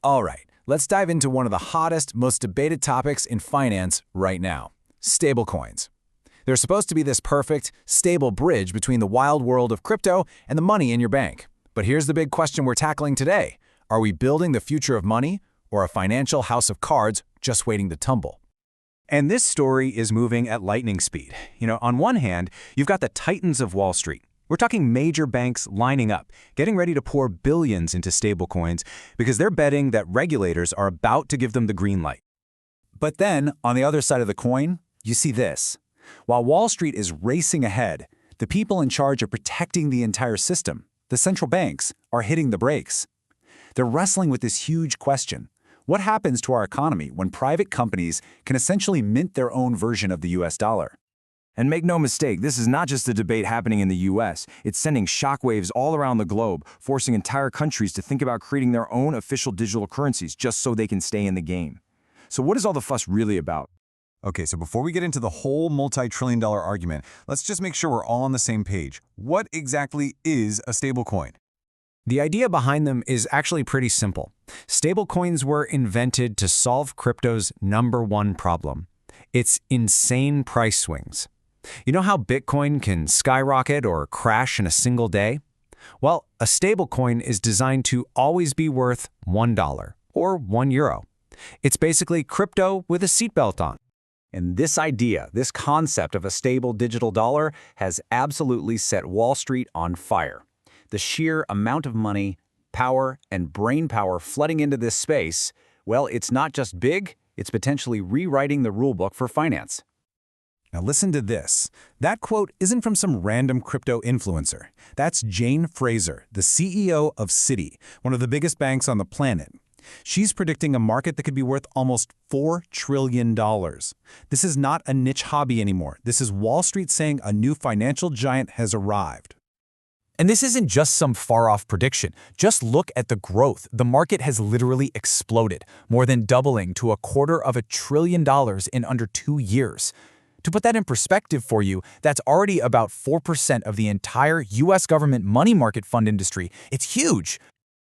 All right, let's dive into one of the hottest, most debated topics in finance right now, stablecoins. They're supposed to be this perfect, stable bridge between the wild world of crypto and the money in your bank. But here's the big question we're tackling today. Are we building the future of money or a financial house of cards just waiting to tumble? And this story is moving at lightning speed. On one hand, you've got the titans of Wall Street. We're talking major banks lining up, getting ready to pour billions into stablecoins because they're betting that regulators are about to give them the green light. But then, on the other side of the coin, you see this. While Wall Street is racing ahead, the people in charge of protecting the entire system, the central banks, are hitting the brakes. They're wrestling with this huge question. What happens to our economy when private companies can essentially mint their own version of the US dollar? And make no mistake, this is not just a debate happening in the US. It's sending shockwaves all around the globe, forcing entire countries to think about creating their own official digital currencies just so they can stay in the game. So what is all the fuss really about? Okay, so before we get into the whole multi-trillion-dollar argument, let's just make sure we're all on the same page. What exactly is a stablecoin? The idea behind them is actually pretty simple. Stablecoins were invented to solve crypto's #1 problem. It's insane price swings. You know how Bitcoin can skyrocket or crash in a single day? Well, a stablecoin is designed to always be worth $1 or €1. It's basically crypto with a seatbelt on. And this idea, this concept of a stable digital dollar has absolutely set Wall Street on fire. The sheer amount of money, power, and brain power flooding into this space, well, it's not just big, it's potentially rewriting the rulebook for finance. Now listen to this. That quote isn't from some random crypto influencer. That's Jane Fraser, the CEO of Citi, one of the biggest banks on the planet. She's predicting a market that could be worth almost $4 trillion. This is not a niche hobby anymore. This is Wall Street saying a new financial giant has arrived. And this isn't just some far-off prediction. Just look at the growth. The market has literally exploded, more than doubling to $250 billion in under 2 years. To put that in perspective for you, that's already about 4% of the entire U.S. government money market fund industry. It's huge.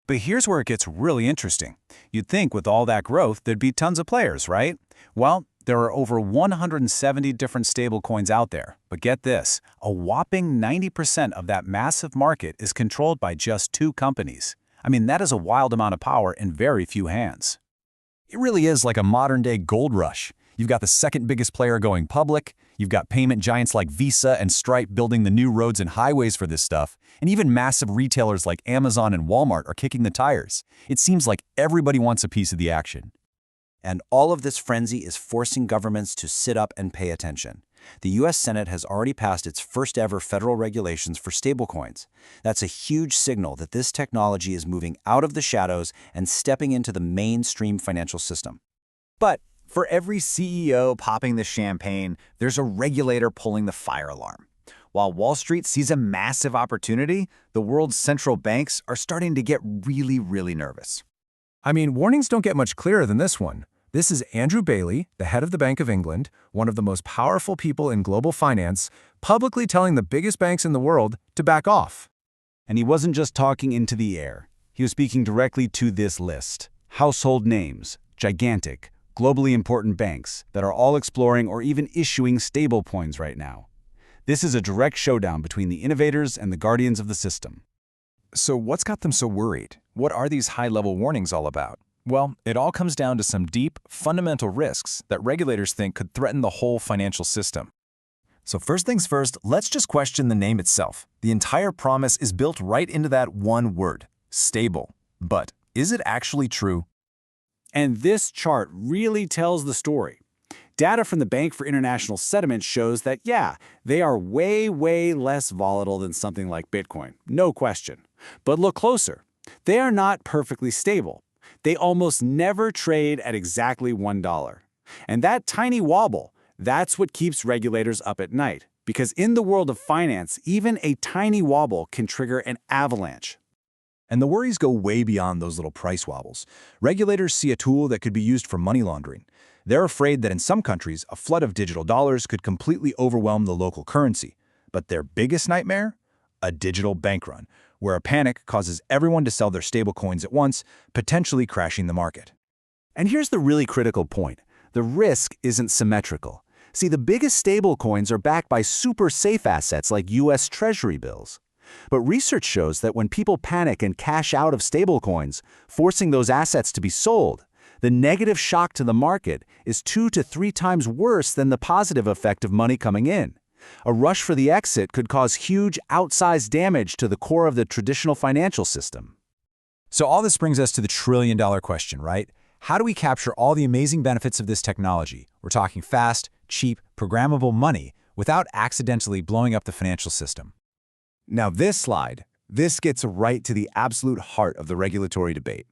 But here's where it gets really interesting. You'd think with all that growth, there'd be tons of players, right? Well, there are over 170 different stablecoins out there. But get this, a whopping 90% of that massive market is controlled by just 2 companies. I mean, that is a wild amount of power in very few hands. It really is like a modern-day gold rush. You've got the second biggest player going public, you've got payment giants like Visa and Stripe building the new roads and highways for this stuff, and even massive retailers like Amazon and Walmart are kicking the tires. It seems like everybody wants a piece of the action. And all of this frenzy is forcing governments to sit up and pay attention. The U.S. Senate has already passed its first ever federal regulations for stablecoins. That's a huge signal that this technology is moving out of the shadows and stepping into the mainstream financial system. But for every CEO popping the champagne, there's a regulator pulling the fire alarm. While Wall Street sees a massive opportunity, the world's central banks are starting to get really nervous. I mean, warnings don't get much clearer than this one. This is Andrew Bailey, the head of the Bank of England, one of the most powerful people in global finance, publicly telling the biggest banks in the world to back off. And he wasn't just talking into the air. He was speaking directly to this list. Household names, gigantic, globally important banks that are all exploring or even issuing stablecoins right now. This is a direct showdown between the innovators and the guardians of the system. So what's got them so worried? What are these high-level warnings all about? Well, it all comes down to some deep, fundamental risks that regulators think could threaten the whole financial system. So first things first, let's just question the name itself. The entire promise is built right into that one word, stable. But is it actually true? And this chart really tells the story. Data from the Bank for International Settlements shows that, yeah, they are way less volatile than something like Bitcoin, no question. But look closer. They are not perfectly stable. They almost never trade at exactly $1. And that tiny wobble, that's what keeps regulators up at night. Because in the world of finance, even a tiny wobble can trigger an avalanche. And the worries go way beyond those little price wobbles. Regulators see a tool that could be used for money laundering. They're afraid that in some countries, a flood of digital dollars could completely overwhelm the local currency. But their biggest nightmare? a digital bank run, where a panic causes everyone to sell their stablecoins at once, potentially crashing the market. And here's the really critical point. The risk isn't symmetrical. See, the biggest stablecoins are backed by super safe assets like U.S. Treasury bills. But research shows that when people panic and cash out of stablecoins, forcing those assets to be sold, the negative shock to the market is 2 to 3 times worse than the positive effect of money coming in. A rush for the exit could cause huge, outsized damage to the core of the traditional financial system. So all this brings us to the trillion-dollar question, right? How do we capture all the amazing benefits of this technology? We're talking fast, cheap, programmable money without accidentally blowing up the financial system. Now this gets right to the absolute heart of the regulatory debate.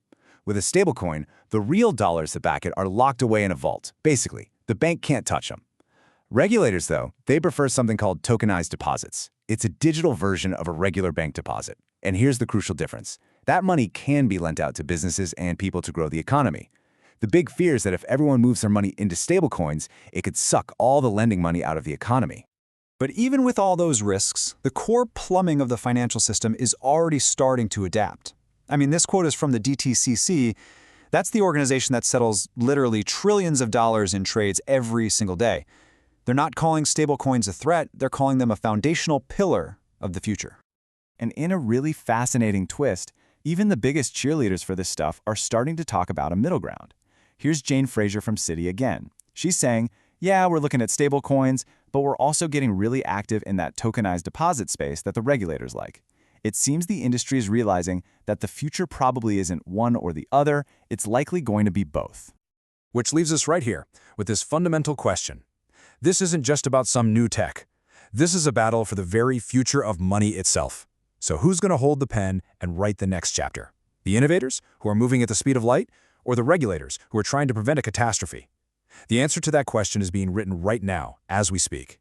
With a stablecoin, the real dollars that back it are locked away in a vault. Basically, the bank can't touch them. Regulators, though, they prefer something called tokenized deposits. It's a digital version of a regular bank deposit. And here's the crucial difference. That money can be lent out to businesses and people to grow the economy. The big fear is that if everyone moves their money into stablecoins, it could suck all the lending money out of the economy. But even with all those risks, the core plumbing of the financial system is already starting to adapt. I mean, this quote is from the DTCC. That's the organization that settles literally trillions of dollars in trades every single day. They're not calling stablecoins a threat, they're calling them a foundational pillar of the future. And in a really fascinating twist, even the biggest cheerleaders for this stuff are starting to talk about a middle ground. Here's Jane Fraser from Citi again. She's saying, yeah, we're looking at stablecoins, but we're also getting really active in that tokenized deposit space that the regulators like. It seems the industry is realizing that the future probably isn't one or the other, it's likely going to be both. Which leaves us right here with this fundamental question. This isn't just about some new tech. This is a battle for the very future of money itself. So who's going to hold the pen and write the next chapter? The innovators, who are moving at the speed of light, or the regulators, who are trying to prevent a catastrophe? The answer to that question is being written right now, as we speak.